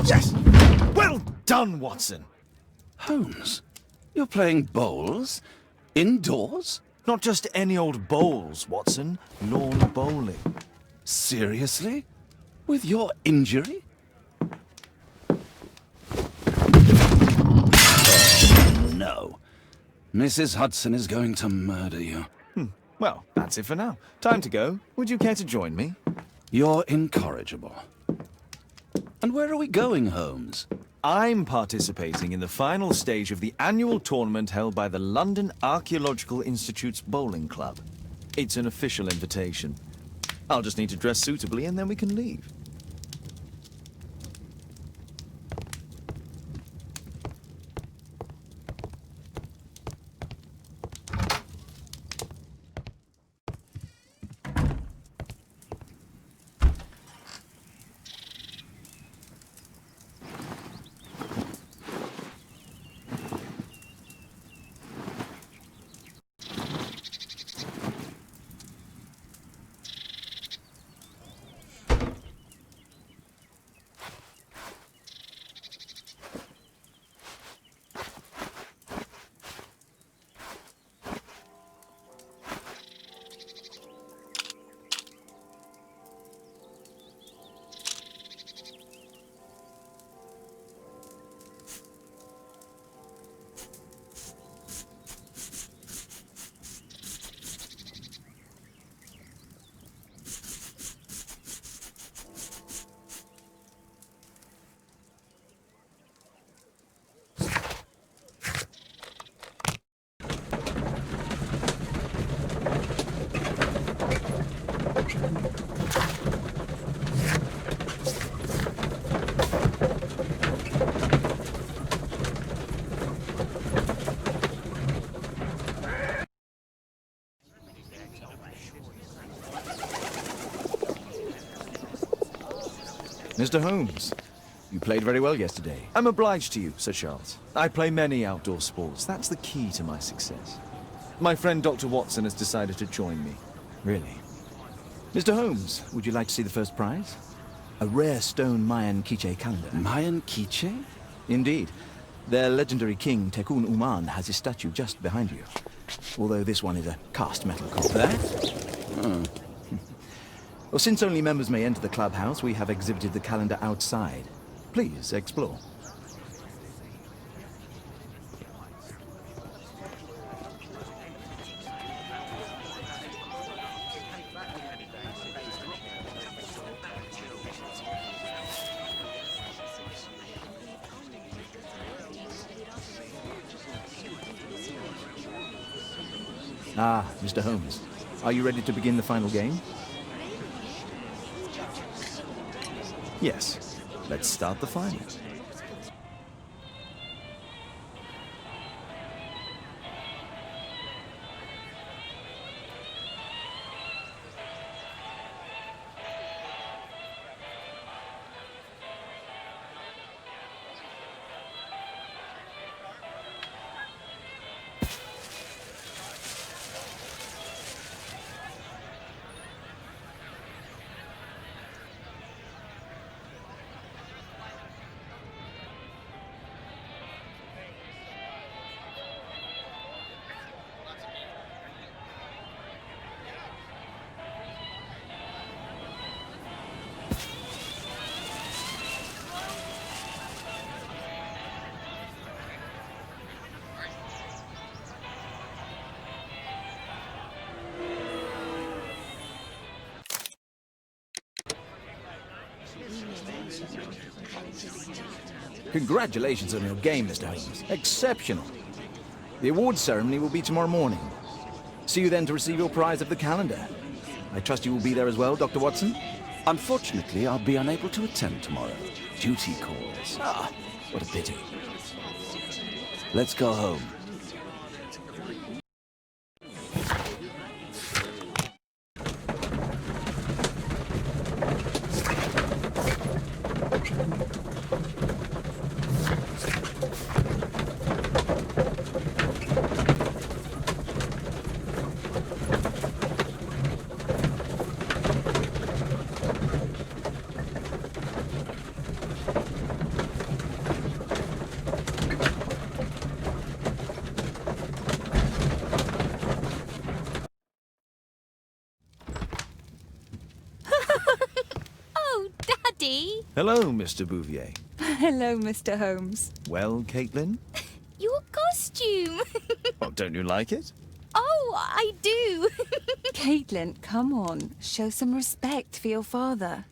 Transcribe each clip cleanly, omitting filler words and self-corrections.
Yes! Well done, Watson! Holmes, you're playing bowls? Indoors? Not just any old bowls, Watson. Lawn bowling. Seriously? With your injury? Oh, no. Mrs. Hudson is going to murder you. Well, that's it for now. Time to go. Would you care to join me? You're incorrigible. And where are we going, Holmes? I'm participating in the final stage of the annual tournament held by the London Archaeological Institute's bowling club. It's an official invitation. I'll just need to dress suitably and then we can leave. Mr. Holmes, you played very well yesterday. I'm obliged to you, Sir Charles. I play many outdoor sports. That's the key to my success. My friend Dr. Watson has decided to join me. Really? Mr. Holmes, would you like to see the first prize? A rare stone Mayan quiche calendar. Mayan quiche? Indeed. Their legendary king, Tekun Uman, has his statue just behind you. Although this one is a cast metal copy. That? Well, since only members may enter the clubhouse, we have exhibited the calendar outside. Please, explore. Ah, Mr. Holmes. Are you ready to begin the final game? Yes. Let's start the final. Congratulations on your game, Mr. Holmes. Exceptional. The awards ceremony will be tomorrow morning. See you then to receive your prize of the calendar. I trust you will be there as well, Dr. Watson? Unfortunately, I'll be unable to attend tomorrow. Duty calls. Ah, what a pity. Let's go home. Hello, Mr. Bouvier. Hello, Mr. Holmes. Well, Caitlin? Your costume! Oh, don't you like it? Oh, I do! Caitlin, come on. Show some respect for your father.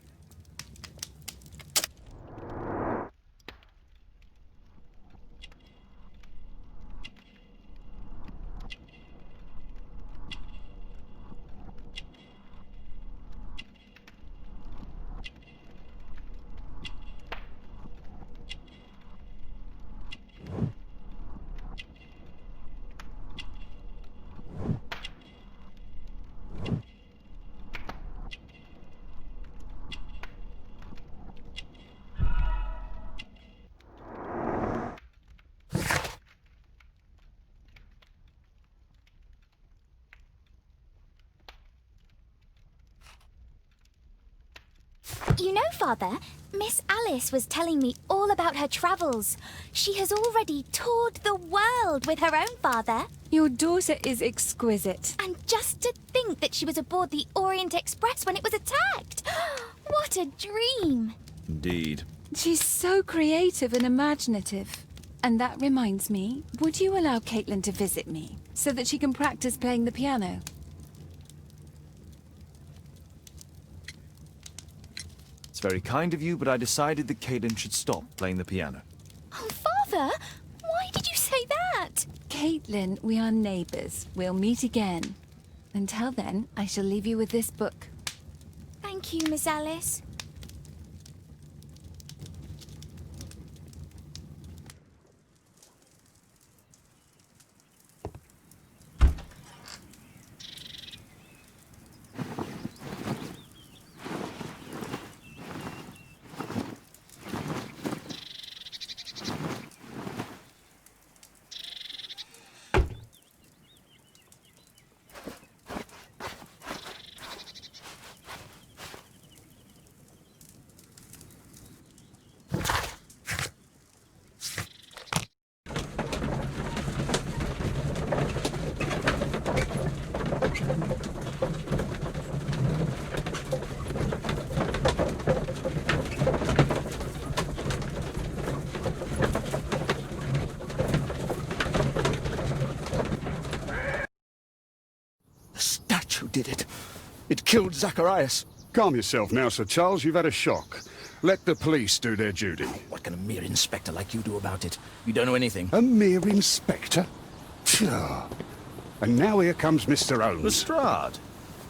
You know, Father, Miss Alice was telling me all about her travels. She has already toured the world with her own father. Your daughter is exquisite. And just to think that she was aboard the Orient Express when it was attacked. What a dream! Indeed. She's so creative and imaginative. And that reminds me, would you allow Caitlin to visit me so that she can practice playing the piano? It's very kind of you, but I decided that Caitlin should stop playing the piano. Oh, Father, why did you say that? Caitlin, we are neighbours. We'll meet again. Until then, I shall leave you with this book. Thank you, Miss Alice. Did it. It killed Zacharias. Calm yourself now, Sir Charles. You've had a shock. Let the police do their duty. What can a mere inspector like you do about it? You don't know anything. A mere inspector? Phew. And now here comes Mr. Holmes. Lestrade,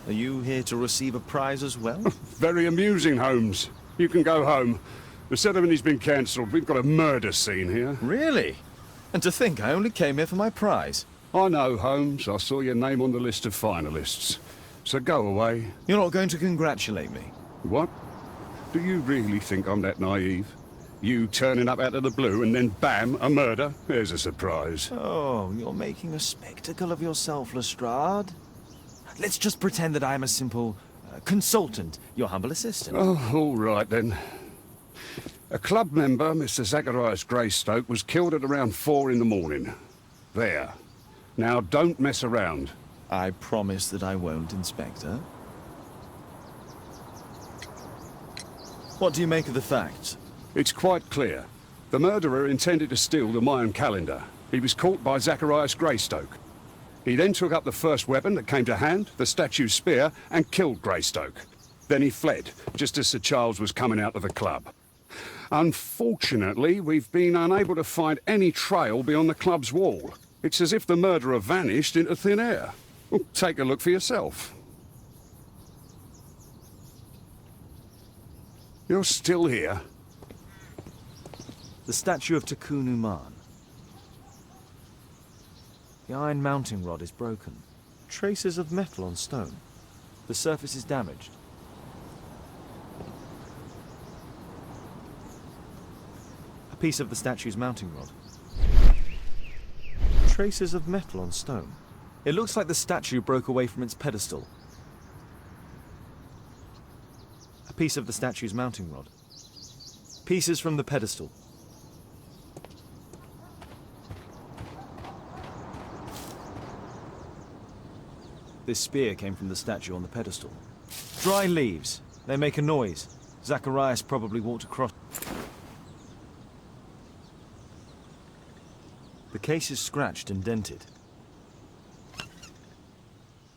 are you here to receive a prize as well? Very amusing, Holmes. You can go home. The ceremony's been cancelled. We've got a murder scene here. Really? And to think I only came here for my prize. I know, Holmes. I saw your name on the list of finalists. So go away. You're not going to congratulate me? What? Do you really think I'm that naive? You turning up out of the blue and then bam, a murder? There's a surprise. Oh, you're making a spectacle of yourself, Lestrade. Let's just pretend that I'm a simple consultant, your humble assistant. Oh, all right then. A club member, Mr. Zacharias Greystoke, was killed at around 4 in the morning. There. Now, don't mess around. I promise that I won't, Inspector. What do you make of the facts? It's quite clear. The murderer intended to steal the Mayan calendar. He was caught by Zacharias Greystoke. He then took up the first weapon that came to hand, the statue's spear, and killed Greystoke. Then he fled, just as Sir Charles was coming out of the club. Unfortunately, we've been unable to find any trail beyond the club's wall. It's as if the murderer vanished into thin air. Well, take a look for yourself. You're still here? The statue of Takunu Man. The iron mounting rod is broken. Traces of metal on stone. The surface is damaged. A piece of the statue's mounting rod. Traces of metal on stone. It looks like the statue broke away from its pedestal. A piece of the statue's mounting rod. Pieces from the pedestal. This spear came from the statue on the pedestal. Dry leaves. They make a noise. Zacharias probably walked across. The case is scratched and dented.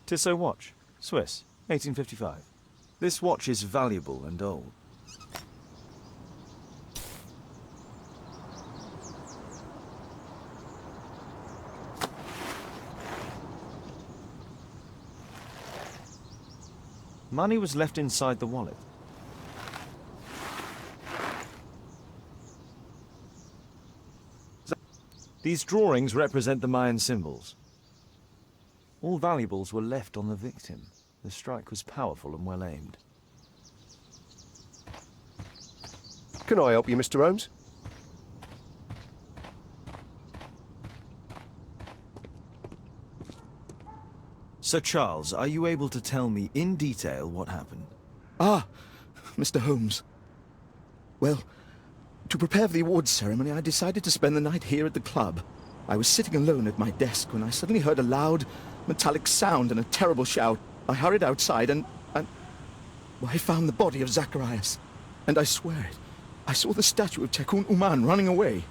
Tissot watch, Swiss, 1855. This watch is valuable and old. Money was left inside the wallet. These drawings represent the Mayan symbols. All valuables were left on the victim. The strike was powerful and well aimed. Can I help you, Mr. Holmes? Sir Charles, are you able to tell me in detail what happened? Ah, Mr. Holmes. Well, to prepare for the awards ceremony, I decided to spend the night here at the club. I was sitting alone at my desk when I suddenly heard a loud, metallic sound and a terrible shout. I hurried outside and well, I found the body of Zacharias. And I swear it, I saw the statue of Tekun Uman running away.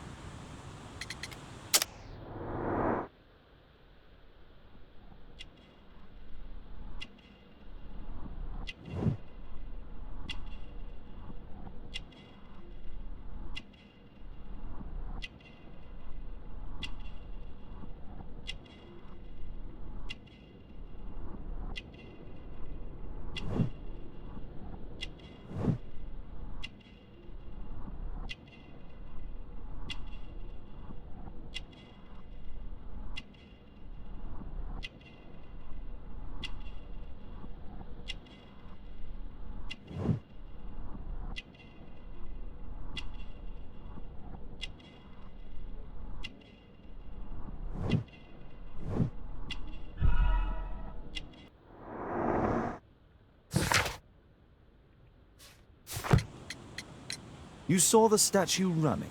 You saw the statue running?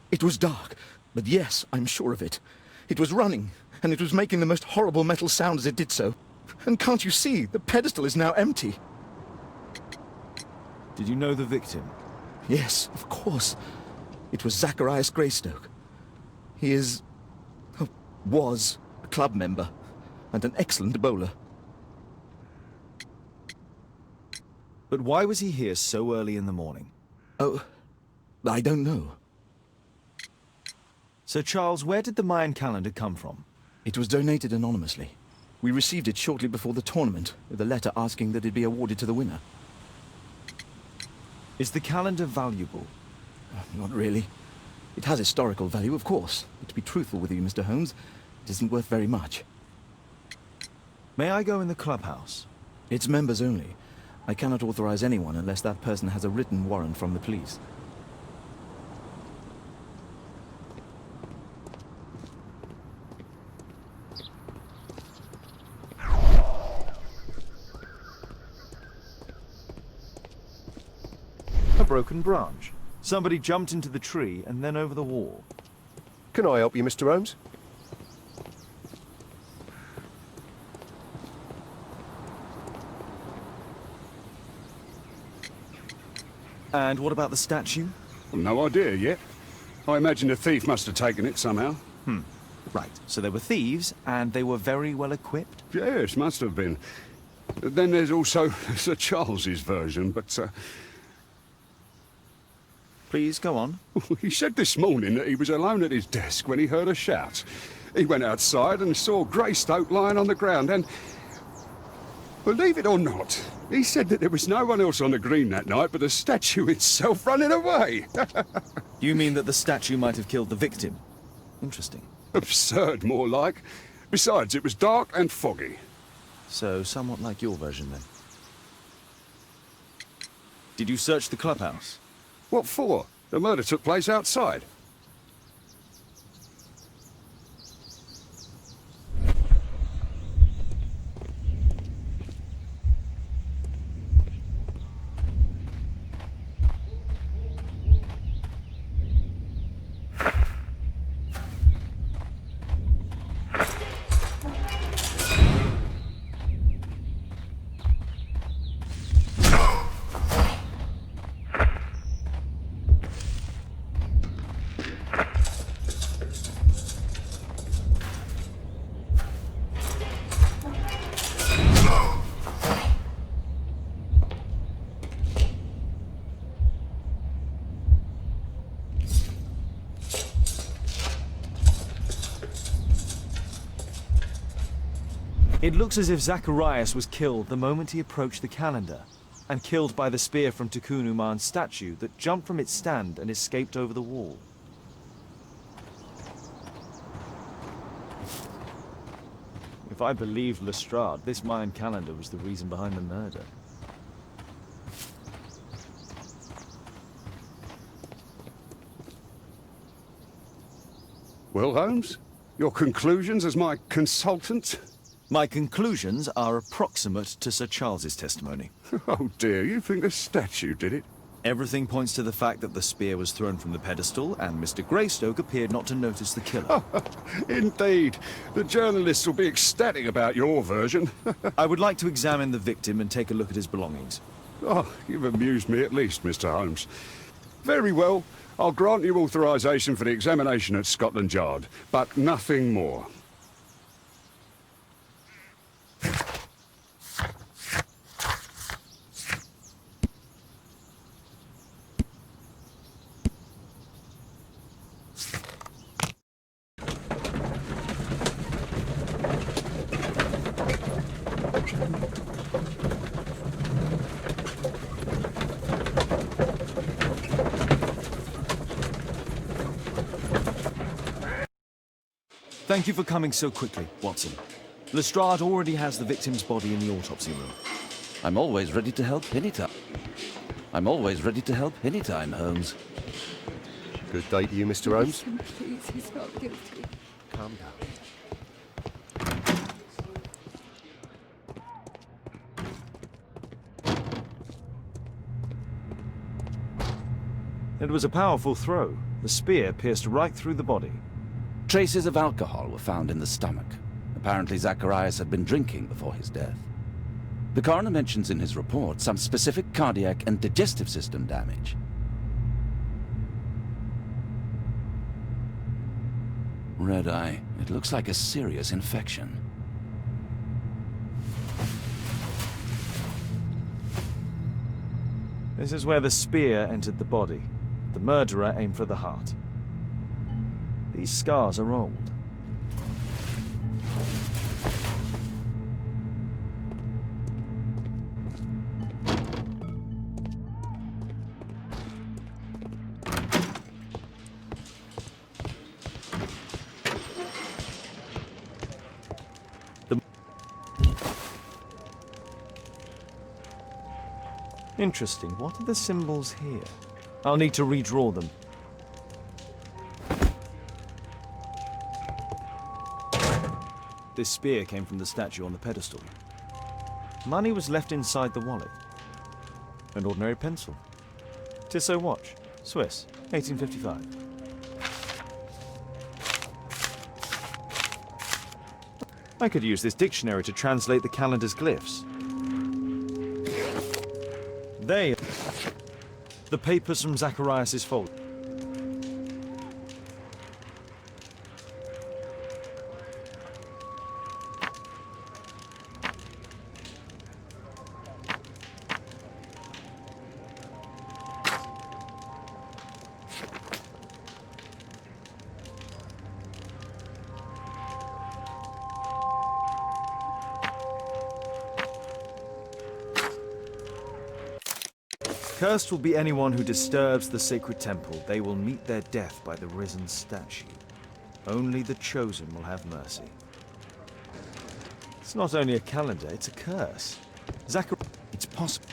It was dark, but yes, I'm sure of it. It was running, and it was making the most horrible metal sound as it did so. And can't you see, the pedestal is now empty. Did you know the victim? Yes, of course. It was Zacharias Greystoke. He is... was a club member, and an excellent bowler. But why was he here so early in the morning? Oh, I don't know. Sir Charles, where did the Mayan calendar come from? It was donated anonymously. We received it shortly before the tournament, with a letter asking that it be awarded to the winner. Is the calendar valuable? Not really. It has historical value, of course. But to be truthful with you, Mr. Holmes, it isn't worth very much. May I go in the clubhouse? It's members only. I cannot authorize anyone unless that person has a written warrant from the police. A broken branch. Somebody jumped into the tree and then over the wall. Can I help you, Mr. Holmes? And what about the statue? Well, no idea yet. I imagine the thief must have taken it somehow. Right, so they were thieves, and they were very well equipped? Yes, must have been. Then there's also Sir Charles's version, but Please, go on. he said this morning that he was alone at his desk when he heard a shout. He went outside and saw Greystoke lying on the ground and... believe it or not, he said that there was no one else on the green that night but the statue itself running away. You mean that the statue might have killed the victim? Interesting. Absurd, more like. Besides, it was dark and foggy. So, somewhat like your version, then. Did you search the clubhouse? What for? The murder took place outside. It looks as if Zacharias was killed the moment he approached the calendar, and killed by the spear from Tikkun Uman's statue that jumped from its stand and escaped over the wall. If I believed Lestrade, this Mayan calendar was the reason behind the murder. Well, Holmes, your conclusions as my consultant? My conclusions are approximate to Sir Charles's testimony. Oh dear, you think the statue did it? Everything points to the fact that the spear was thrown from the pedestal, and Mr. Greystoke appeared not to notice the killer. Indeed. The journalists will be ecstatic about your version. I would like to examine the victim and take a look at his belongings. Oh, you've amused me at least, Mr. Holmes. Very well. I'll grant you authorization for the examination at Scotland Yard, but nothing more. Thank you for coming so quickly, Watson. Lestrade already has the victim's body in the autopsy room. I'm always ready to help anytime. I'm always ready to help anytime, Holmes. Good day to you, Mr. Holmes. Please, he's not guilty. Calm down. It was a powerful throw. The spear pierced right through the body. Traces of alcohol were found in the stomach. Apparently Zacharias had been drinking before his death. The coroner mentions in his report some specific cardiac and digestive system damage. Red eye. It looks like a serious infection. This is where the spear entered the body. The murderer aimed for the heart. These scars are old. Interesting. What are the symbols here? I'll need to redraw them. This spear came from the statue on the pedestal. Money was left inside the wallet. An ordinary pencil. Tissot watch. Swiss. 1855. I could use this dictionary to translate the calendar's glyphs. They... The papers from Zacharias' folder. Cursed will be anyone who disturbs the sacred temple. They will meet their death by the risen statue. Only the chosen will have mercy. It's not only a calendar, it's a curse. It's possible.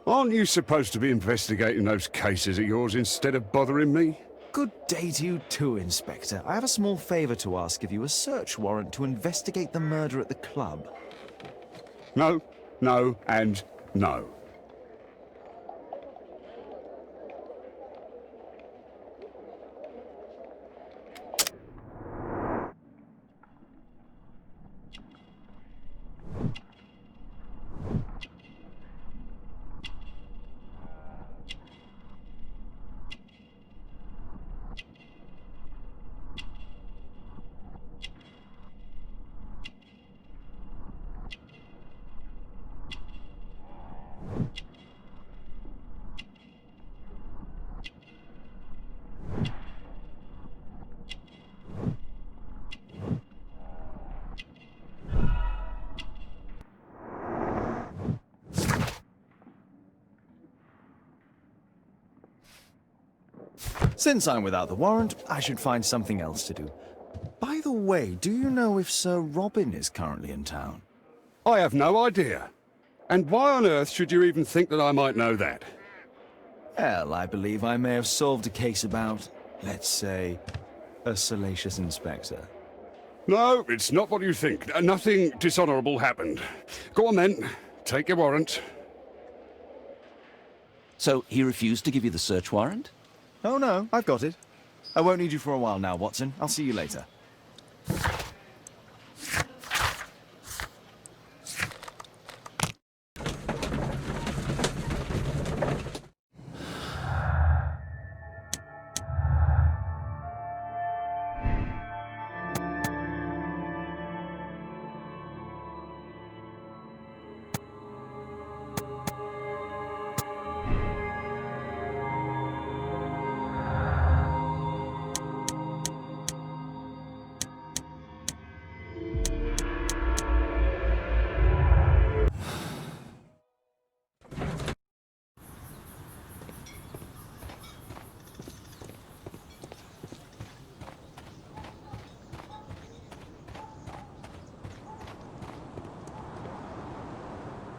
Aren't you supposed to be investigating those cases of yours instead of bothering me? Good day to you too, Inspector. I have a small favor to ask of you, a search warrant to investigate the murder at the club. No, no, and no. Since I'm without the warrant, I should find something else to do. By the way, do you know if Sir Robin is currently in town? I have no idea. And why on earth should you even think that I might know that? Well, I believe I may have solved a case about, let's say, a salacious inspector. No, it's not what you think. Nothing dishonourable happened. Go on then. Take your warrant. So he refused to give you the search warrant? Oh no, I've got it. I won't need you for a while now, Watson. I'll see you later.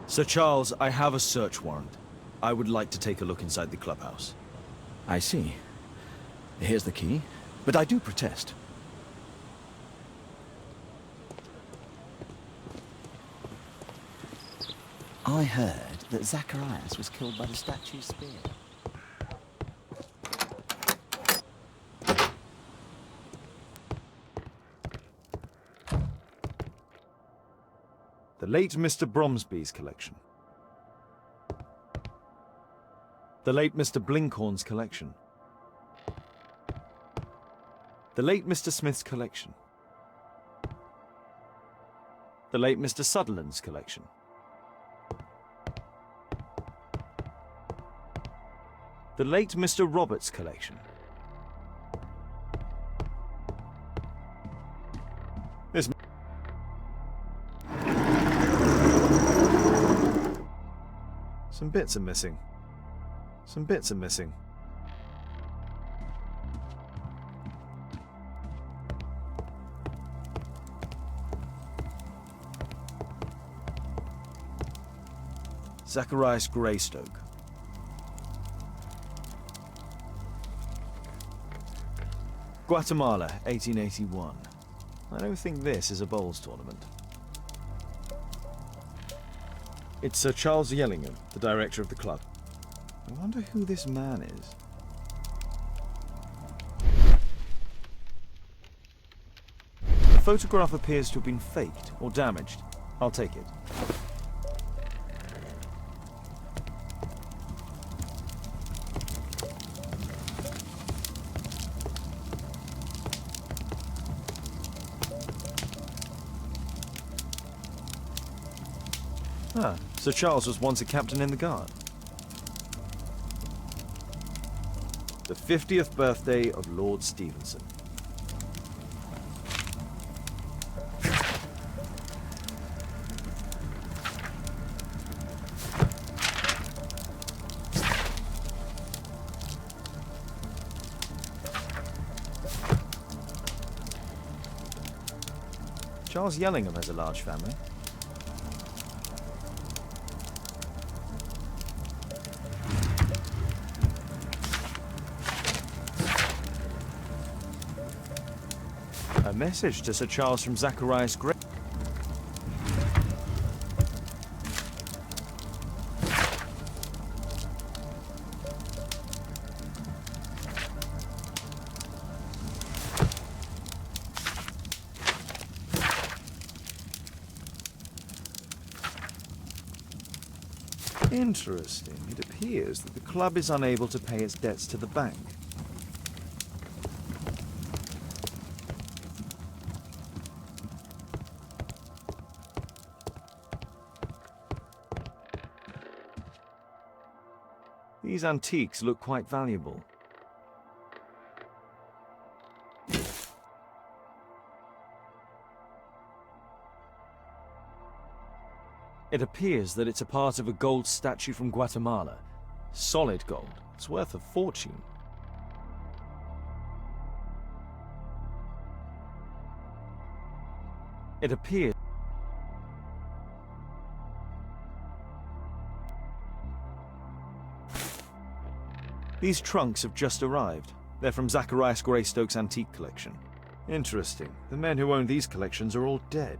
Sir Charles, I have a search warrant. I would like to take a look inside the clubhouse. I see. Here's the key, but I do protest. I heard that Zacharias was killed by the statue's spear. The late Mr. Bromsby's collection. The late Mr. Blinkhorn's collection. The late Mr. Smith's collection. The late Mr. Sutherland's collection. The late Mr. Roberts' collection. This... Some bits are missing. Some bits are missing. Zacharias Greystoke. Guatemala, 1881. I don't think this is a bowls tournament. It's Sir Charles Yellingham, the director of the club. I wonder who this man is. The photograph appears to have been faked or damaged. I'll take it. Ah, Sir Charles was once a captain in the Guard. The 50th birthday of Lord Stevenson. Charles Yellingham has a large family. A message to Sir Charles from Zacharias Grey. Interesting. It appears that the club is unable to pay its debts to the bank. These antiques look quite valuable. It appears that it's a part of a gold statue from Guatemala. Solid gold. It's worth a fortune. It appears these trunks have just arrived. They're from Zacharias Greystoke's antique collection. Interesting. The men who own these collections are all dead.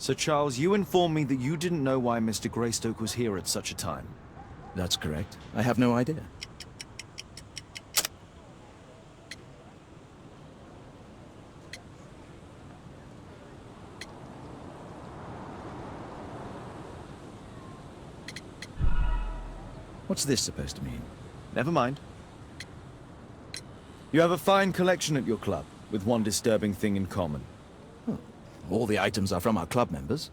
Sir Charles, you informed me that you didn't know why Mr. Greystoke was here at such a time. That's correct. I have no idea. What's this supposed to mean? Never mind. You have a fine collection at your club, with one disturbing thing in common. All the items are from our club members.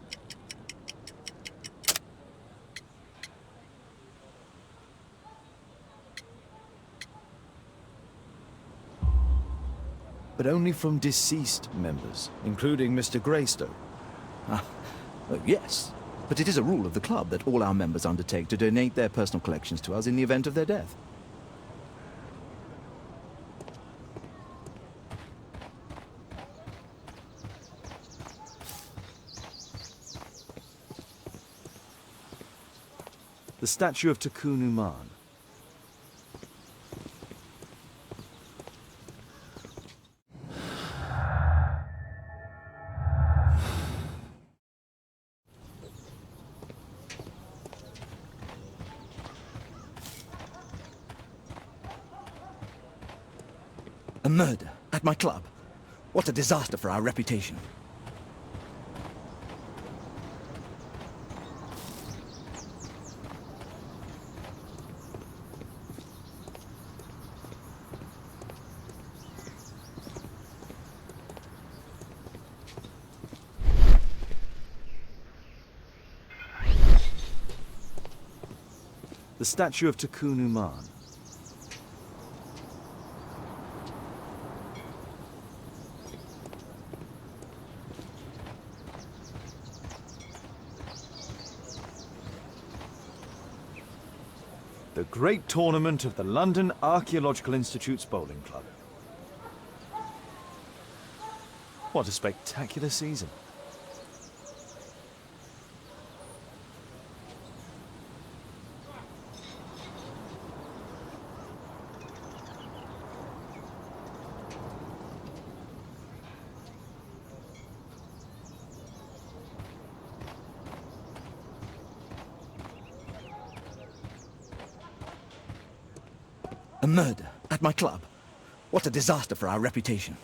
But only from deceased members, including Mr. Greystoke. Yes, but it is a rule of the club that all our members undertake to donate their personal collections to us in the event of their death. The statue of Tikkun Uman. A murder at my club. What a disaster for our reputation. The statue of Tikkun Uman. The great tournament of the London Archaeological Institute's bowling club. What a spectacular season. A murder at my club. What a disaster for our reputation.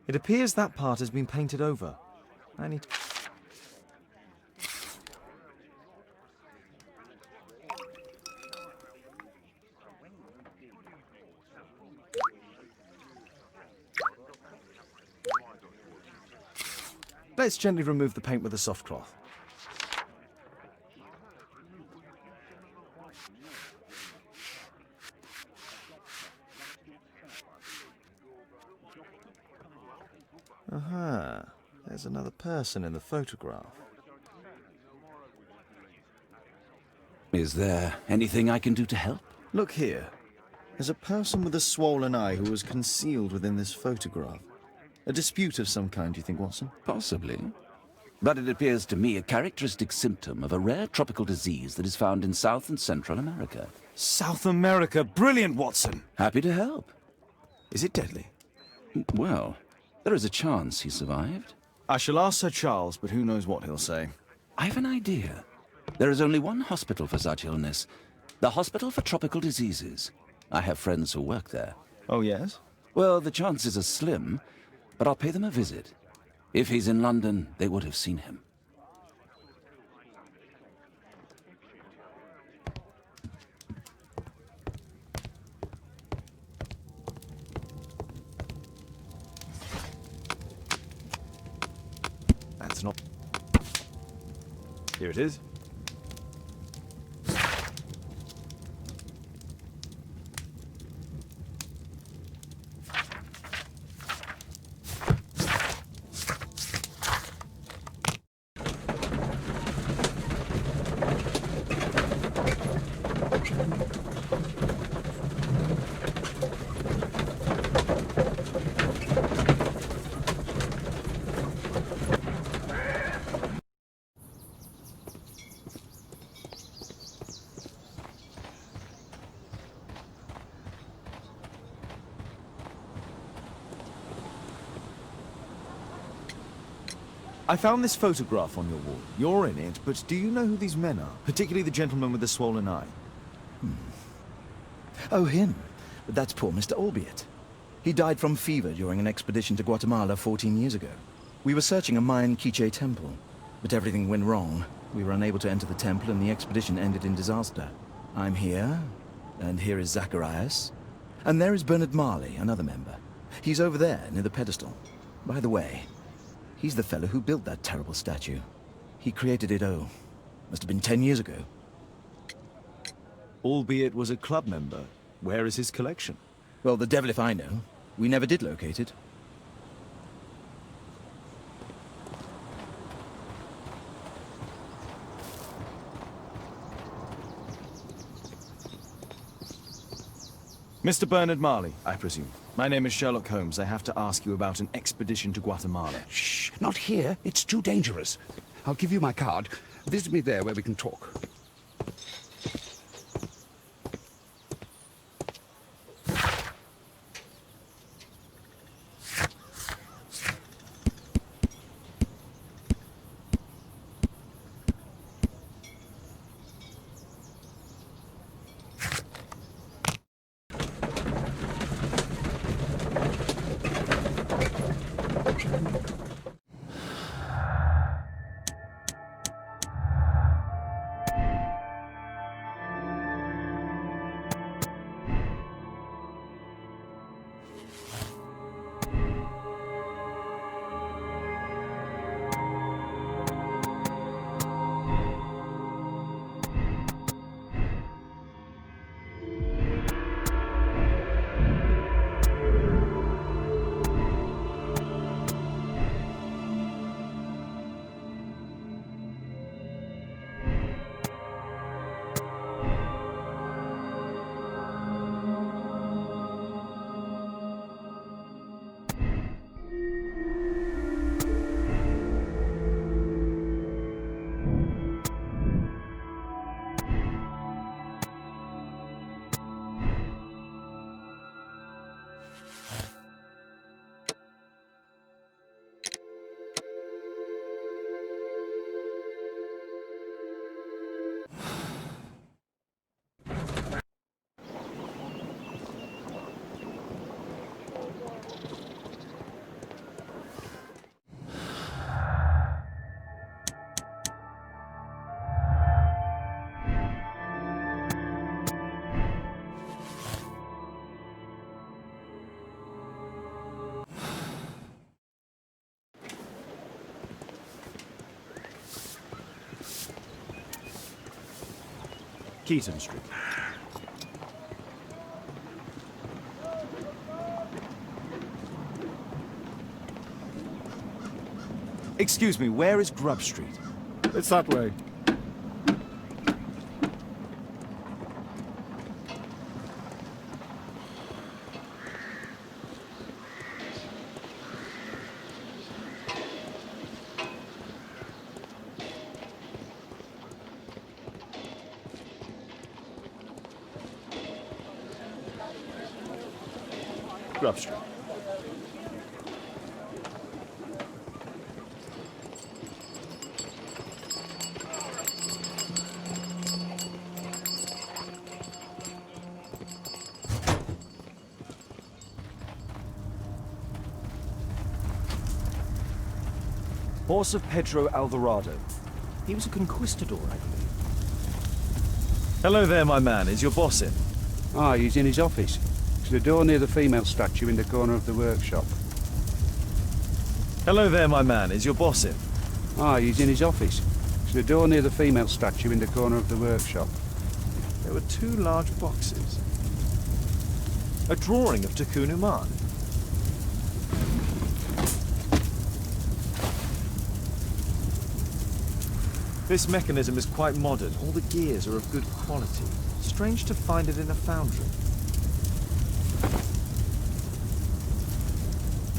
It appears that part has been painted over. I need... Let's gently remove the paint with a soft cloth. Aha. There's another person in the photograph. Is there anything I can do to help? Look here. There's a person with a swollen eye who was concealed within this photograph. A dispute of some kind, do you think, Watson? Possibly. But it appears to me a characteristic symptom of a rare tropical disease that is found in South and Central America. South America! Brilliant, Watson! Happy to help. Is it deadly? Well, there is a chance he survived. I shall ask Sir Charles, but who knows what he'll say. I have an idea. There is only one hospital for such illness. The Hospital for Tropical Diseases. I have friends who work there. Oh, yes? Well, the chances are slim, but I'll pay them a visit. If he's in London, they would have seen him. That's not... Here it is. I found this photograph on your wall. You're in it, but do you know who these men are? Particularly the gentleman with the swollen eye. Oh, him. But that's poor Mr. Albeit. He died from fever during an expedition to Guatemala 14 years ago. We were searching a Mayan Quiche temple, but everything went wrong. We were unable to enter the temple and the expedition ended in disaster. I'm here, and here is Zacharias. And there is Bernard Marley, another member. He's over there, near the pedestal. By the way, he's the fellow who built that terrible statue. He created it, must have been 10 years ago. Albeit was a club member. Where is his collection? Well, the devil if I know. We never did locate it. Mr. Bernard Marley, I presume. My name is Sherlock Holmes. I have to ask you about an expedition to Guatemala. Shh, not here. It's too dangerous. I'll give you my card. Visit me there where we can talk. Keaton Street. Excuse me, where is Grub Street? It's that way. Grub Street. Horse of Pedro Alvarado. He was a conquistador, I believe. Hello there, my man. Is your boss in? Ah, he's in his office. It's the door near the female statue in the corner of the workshop. Hello there, my man. Is your boss in? Ah, he's in his office. It's the door near the female statue in the corner of the workshop. There were 2 large boxes. A drawing of Tikkun Uman. This mechanism is quite modern. All the gears are of good quality. Strange to find it in a foundry.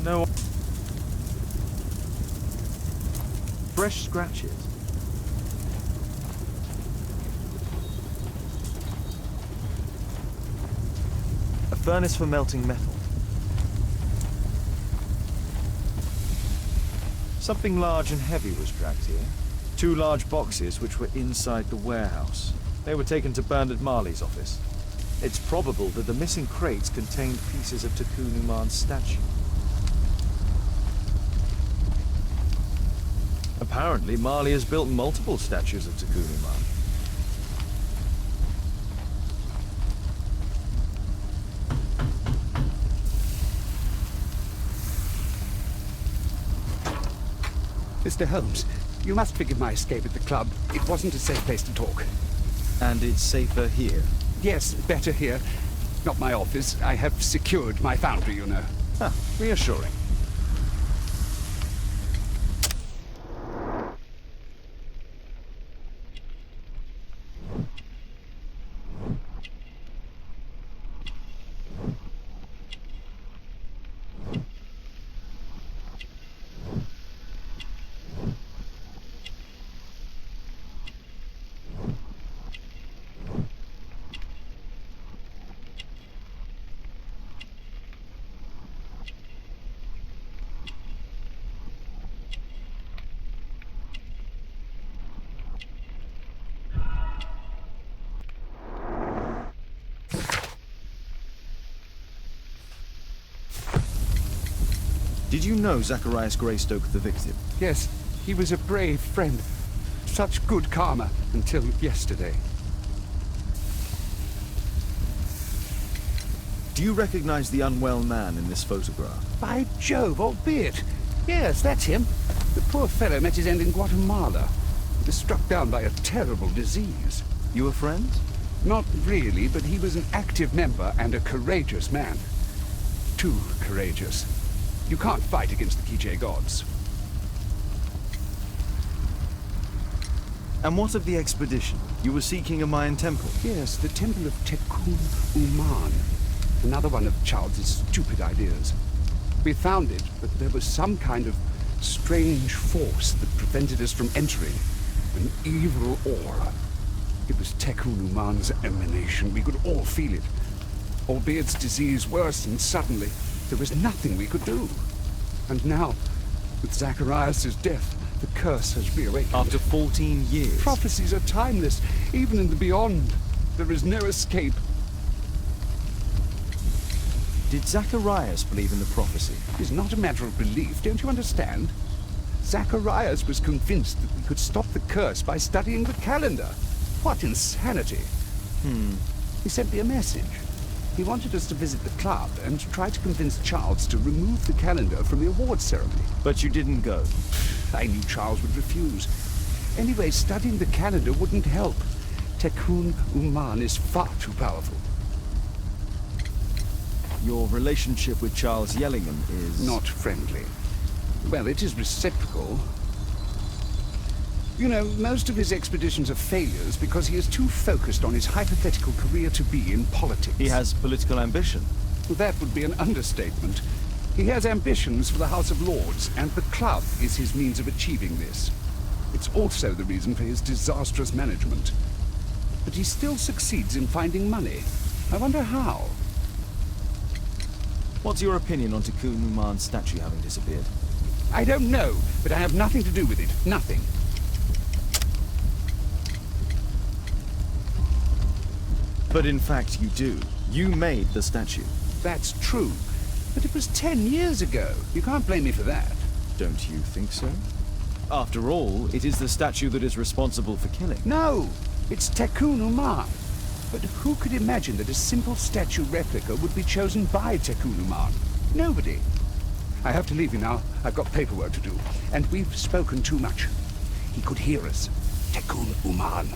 No. Fresh scratches. A furnace for melting metal. Something large and heavy was dragged here. 2 large boxes which were inside the warehouse. They were taken to Bernard Marley's office. It's probable that the missing crates contained pieces of Tikkun Uman's statue. Apparently, Marley has built multiple statues of Tikkun Uman. Mr. Holmes, you must forgive my escape at the club. It wasn't a safe place to talk. And it's safer here. Yes, better here. Not my office. I have secured my foundry, you know. Huh, reassuring. Did you know Zacharias Greystoke, the victim? Yes, he was a brave friend. Such good karma until yesterday. Do you recognize the unwell man in this photograph? By Jove, albeit. Yes, that's him. The poor fellow met his end in Guatemala. He was struck down by a terrible disease. You were friends? Not really, but he was an active member and a courageous man. Too courageous. You can't fight against the Quiche gods. And what of the expedition? You were seeking a Mayan temple? Yes, the temple of Tikkun Uman. Another one of Charles's stupid ideas. We found it, but there was some kind of strange force that prevented us from entering. An evil aura. It was Tikkun Uman's emanation. We could all feel it. Albeit its disease worsened suddenly, there was nothing we could do. And now, with Zacharias' death, the curse has reawakened. After 14 years? Prophecies are timeless. Even in the beyond, there is no escape. Did Zacharias believe in the prophecy? It's not a matter of belief, don't you understand? Zacharias was convinced that we could stop the curse by studying the calendar. What insanity! He sent me a message. He wanted us to visit the club and try to convince Charles to remove the calendar from the awards ceremony. But you didn't go? I knew Charles would refuse. Anyway, studying the calendar wouldn't help. Tikkun Uman is far too powerful. Your relationship with Charles Yellingham is... Not friendly. Well, it is reciprocal. You know, most of his expeditions are failures because he is too focused on his hypothetical career to be in politics. He has political ambition. That would be an understatement. He has ambitions for the House of Lords, and the club is his means of achieving this. It's also the reason for his disastrous management. But he still succeeds in finding money. I wonder how. What's your opinion on Tikkun Uman's statue having disappeared? I don't know, but I have nothing to do with it. Nothing. But in fact you do. You made the statue. That's true. But it was 10 years ago. You can't blame me for that. Don't you think so? After all, it is the statue that is responsible for killing. No, it's Tikkun Uman. But who could imagine that a simple statue replica would be chosen by Tikkun Uman? Nobody. I have to leave you now. I've got paperwork to do. And we've spoken too much. He could hear us. Tikkun Uman.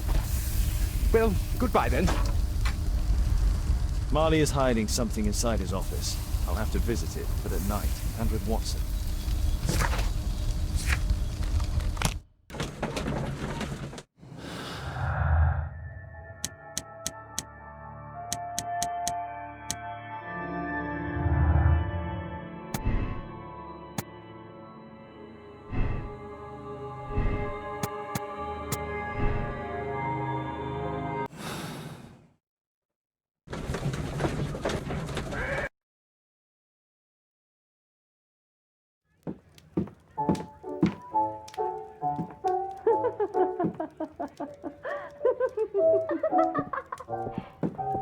Well, goodbye then. Marley is hiding something inside his office. I'll have to visit it, but at night, and with Watson.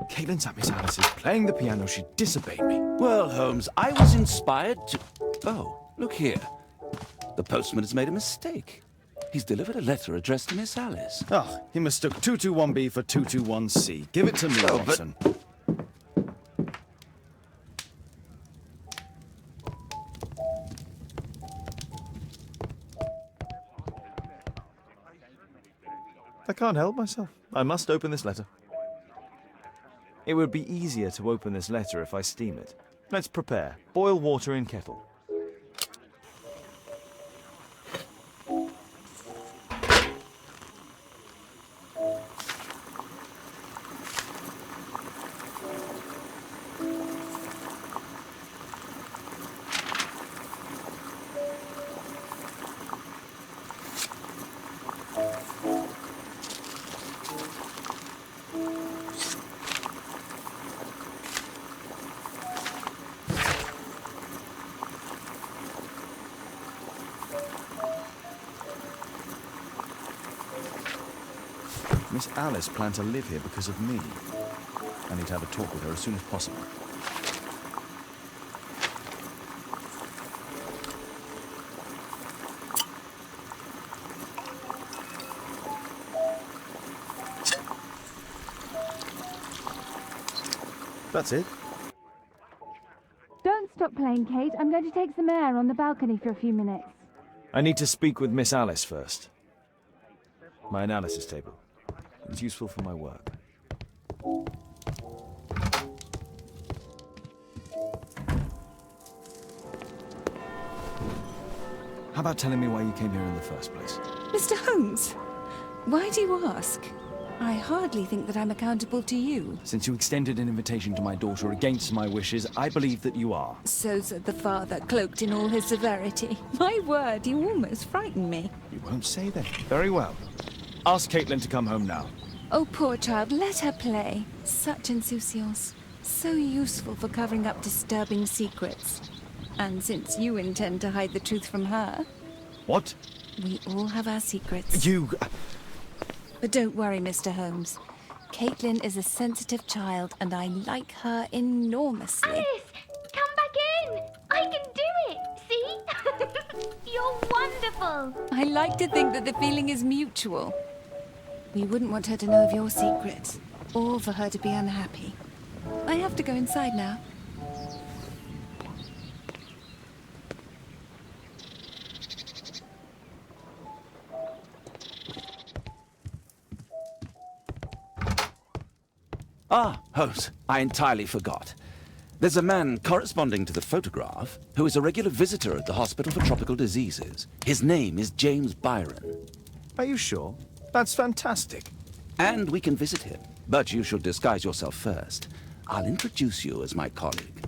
Caitlin's at Miss Alice's playing the piano. She disobeyed me. Well, Holmes, I was inspired to... Oh, look here. The postman has made a mistake. He's delivered a letter addressed to Miss Alice. Oh, he mistook 221B for 221C. Give it to me, Oh, but- Watson. I can't help myself. I must open this letter. It would be easier to open this letter if I steam it. Let's prepare. Boil water in kettle. Miss Alice planned to live here because of me. I need to have a talk with her as soon as possible. That's it. Don't stop playing, Kate. I'm going to take some air on the balcony for a few minutes. I need to speak with Miss Alice first. My analysis table. It's useful for my work. How about telling me why you came here in the first place? Mr. Holmes, why do you ask? I hardly think that I'm accountable to you. Since you extended an invitation to my daughter against my wishes, I believe that you are. So said the father, cloaked in all his severity. My word, you almost frightened me. You won't say that. Very well. Ask Caitlin to come home now. Oh, poor child, let her play. Such insouciance. So useful for covering up disturbing secrets. And since you intend to hide the truth from her... What? We all have our secrets. You... But don't worry, Mr. Holmes. Caitlin is a sensitive child, and I like her enormously. Alice, come back in. I can do it. See? You're wonderful. I like to think that the feeling is mutual. We wouldn't want her to know of your secrets, or for her to be unhappy. I have to go inside now. Ah, Holmes, I entirely forgot. There's a man corresponding to the photograph who is a regular visitor at the Hospital for Tropical Diseases. His name is James Byron. Are you sure? That's fantastic. And we can visit him. But you should disguise yourself first. I'll introduce you as my colleague.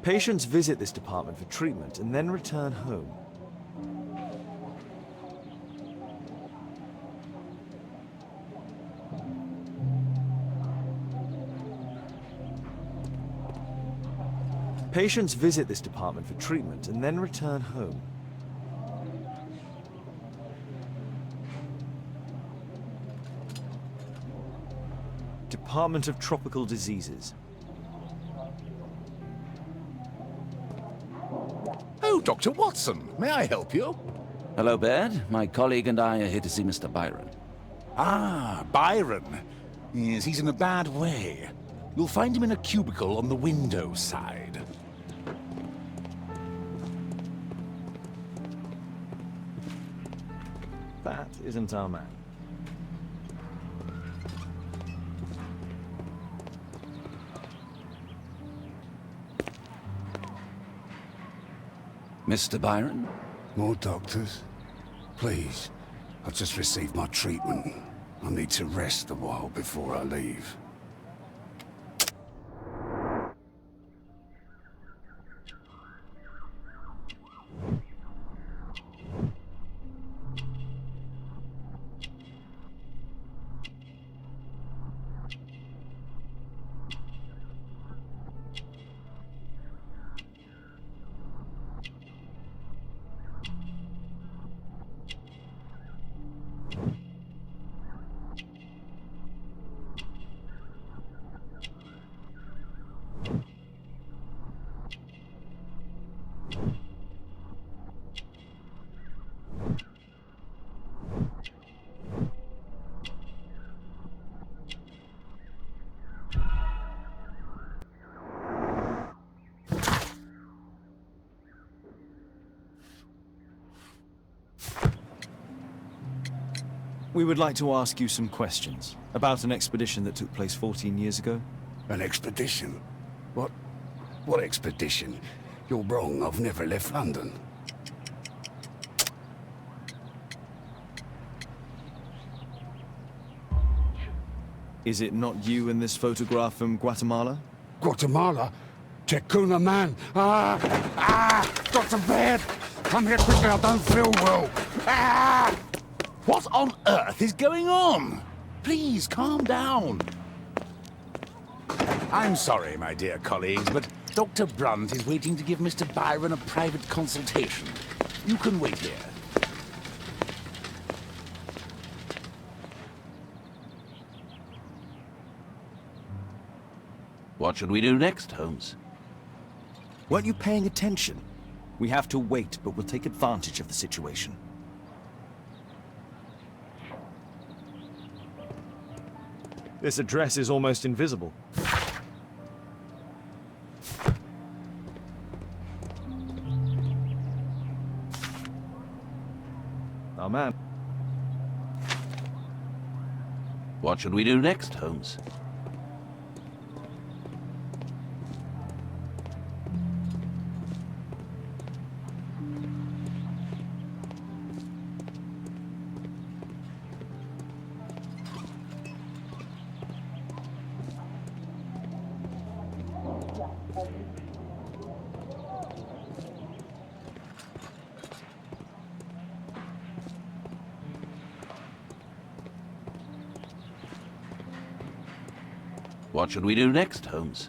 Patients visit this department for treatment and then return home. Patients visit this department for treatment and then return home. Department of Tropical Diseases. Oh, Dr. Watson, may I help you? Hello, Baird. My colleague and I are here to see Mr. Byron. Ah, Byron. Yes, he's in a bad way. You'll find him in a cubicle on the window side. That isn't our man. Mr. Byron? More doctors? Please. I've just received my treatment. I need to rest a while before I leave. We would like to ask you some questions about an expedition that took place 14 years ago. An expedition? What expedition? You're wrong, I've never left London. Is it not you in this photograph from Guatemala? Guatemala? Tecuna man! Dr. Baird! Come here quickly, I don't feel well! What on earth is going on? Please, calm down. I'm sorry, my dear colleagues, but Dr. Brunt is waiting to give Mr. Byron a private consultation. You can wait here. What should we do next, Holmes? Weren't you paying attention? We have to wait, but we'll take advantage of the situation. This address is almost invisible. Our man. What should we do next, Holmes? What should we do next, Holmes?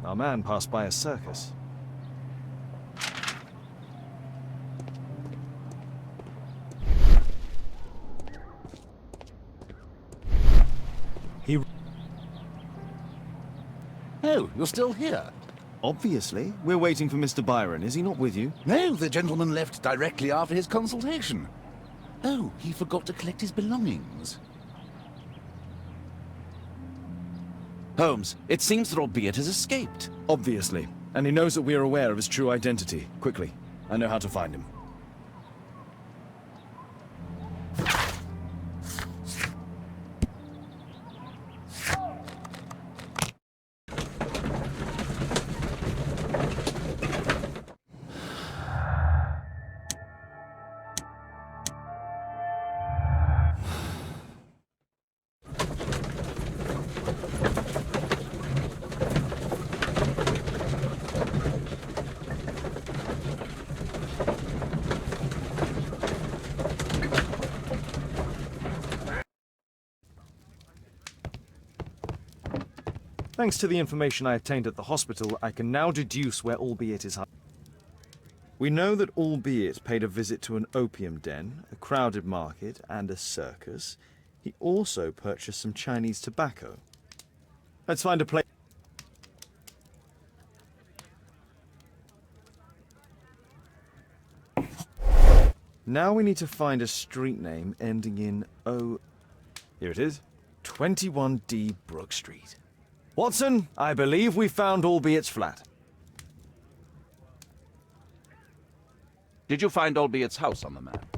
Our man passed by a circus. He... Oh, you're still here? Obviously. We're waiting for Mr. Byron. Is he not with you? No, the gentleman left directly after his consultation. Oh, he forgot to collect his belongings. Holmes, it seems that Albeit has escaped. Obviously. And he knows that we are aware of his true identity. Quickly. I know how to find him. Thanks to the information I obtained at the hospital, I can now deduce where Albeit is hiding. We know that Albeit paid a visit to an opium den, a crowded market, and a circus. He also purchased some Chinese tobacco. Let's find a place. Now we need to find a street name ending in O. Here it is. 21D Brook Street. Watson, I believe we found Albeit's flat. Did you find Albeit's house on the map?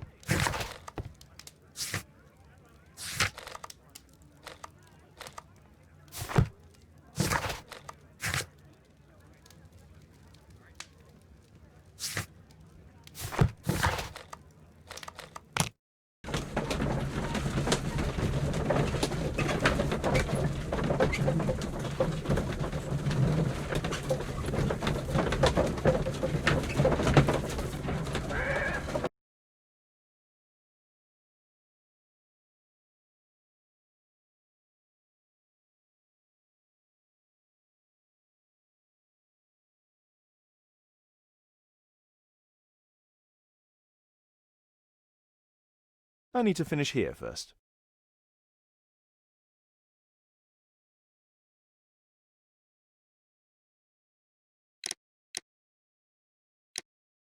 I need to finish here first.